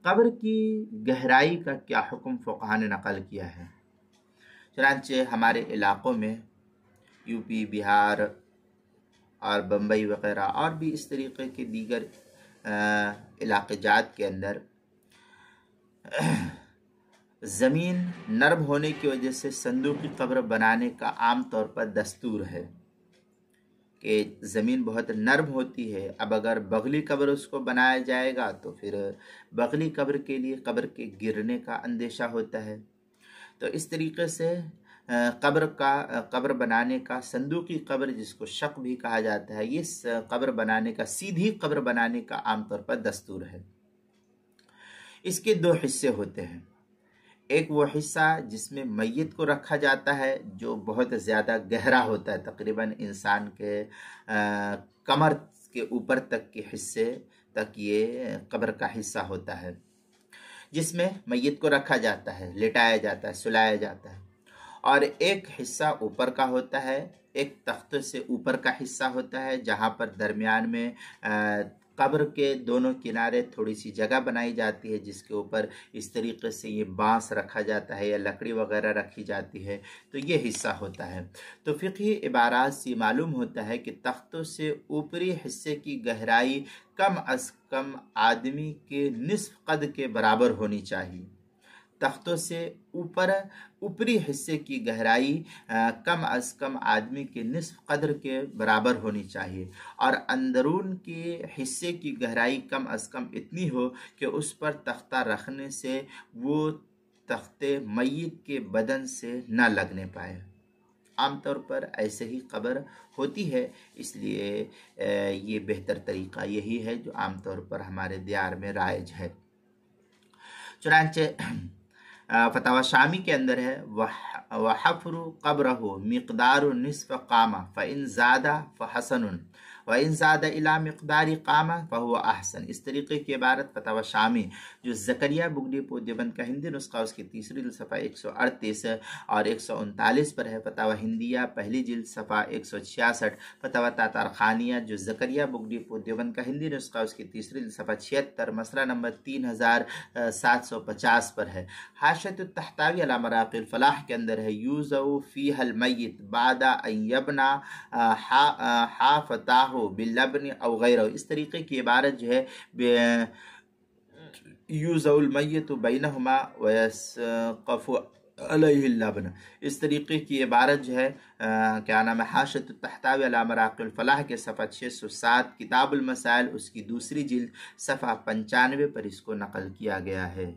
قبر کی گہرائی کا کیا حکم فقہا نے نقل کیا ہے؟ چنانچہ ہمارے علاقوں میں یو پی، بہار اور بمبئی وغیرہ اور بھی اس طریقے کے دیگر علاقے جات کے اندر زمین نرم ہونے کی وجہ سے صندوقی قبر بنانے کا عام طور پر دستور ہے کہ زمین بہت نرم ہوتی ہے. اب اگر بغلی قبر اس کو بنایا جائے گا تو پھر بغلی قبر کے لیے قبر کے گرنے کا اندیشہ ہوتا ہے. تو اس طریقے سے قبر بنانے کا، صندوقی قبر جس کو شق بھی کہا جاتا ہے، یہ قبر بنانے کا، سیدھی قبر بنانے کا عام طور پر دستور ہے. اس کے دو حصے ہوتے ہیں. ایک وہ حصہ جس میں میت کو رکھا جاتا ہے جو بہت زیادہ گہرا ہوتا ہے، تقریباً انسان کے کمر کے اوپر تک کے حصے تک یہ قبر کا حصہ ہوتا ہے، جس میں میت کو رکھا جاتا ہے، لٹایا جاتا ہے، سلایا جاتا ہے. اور ایک حصہ اوپر کا ہوتا ہے، ایک تخت سے اوپر کا حصہ ہوتا ہے جہاں پر درمیان میں قبر کے دونوں کنارے تھوڑی سی جگہ بنائی جاتی ہے جس کے اوپر اس طریقے سے یہ بانس رکھا جاتا ہے یا لکڑی وغیرہ رکھی جاتی ہے. تو یہ حصہ ہوتا ہے. تو فقہی عبارات سے معلوم ہوتا ہے کہ تختوں سے اوپری حصے کی گہرائی کم از کم آدمی کے نصف قد کے برابر ہونی چاہیے. تختوں سے اوپری حصے کی گہرائی کم از کم آدمی کے نصف قدر کے برابر ہونی چاہیے، اور اندرون کے حصے کی گہرائی کم از کم اتنی ہو کہ اس پر تختہ رکھنے سے وہ تختے میت کے بدن سے نہ لگنے پائے. عام طور پر ایسے ہی قبر ہوتی ہے، اس لیے یہ بہتر طریقہ یہی ہے جو عام طور پر ہمارے دیار میں رائج ہے. چنانچہ فتاوی شامی کے اندر ہے وحفر قبرہ مقدار نصف قامہ فإن زاد فحسن وإن زاد إلى مقدار قامہ فهو احسن. اس طریقے کی عبارت فتاوی شامی جو زکریا بگٹی پور دیوبند کا ہندی نسخہ اس کی تیسری جلد صفحہ 138 اور 139 پر ہے. فتاوی ہندیہ پہلی جلد صفحہ 166. فتاوی تاتارخانیہ جو زکریا بگٹی پور دیوبند کا ہندی نسخہ اس کی تیسری جلد صفحہ 76 مسئلہ نمبر 3750 پر ہے. حاشیۃ التحتاوی علی مراقی الفلاح کے اندر ہے یوزع فیہ المیت بعد ان یبنی حافتاہ باللبن او غیرہ. اس طریقے کی عبارت جو ہے یوزع المیت بینہما ویسقف علیہ اللبن. اس طریقے کی عبارت جو ہے کیا نام ہے حاشیۃ التحتاوی علی مراقی الفلاح کے صفحہ 607 کتاب المسائل اس کی دوسری جلد صفحہ 95 پر اس کو نقل کیا گیا ہے.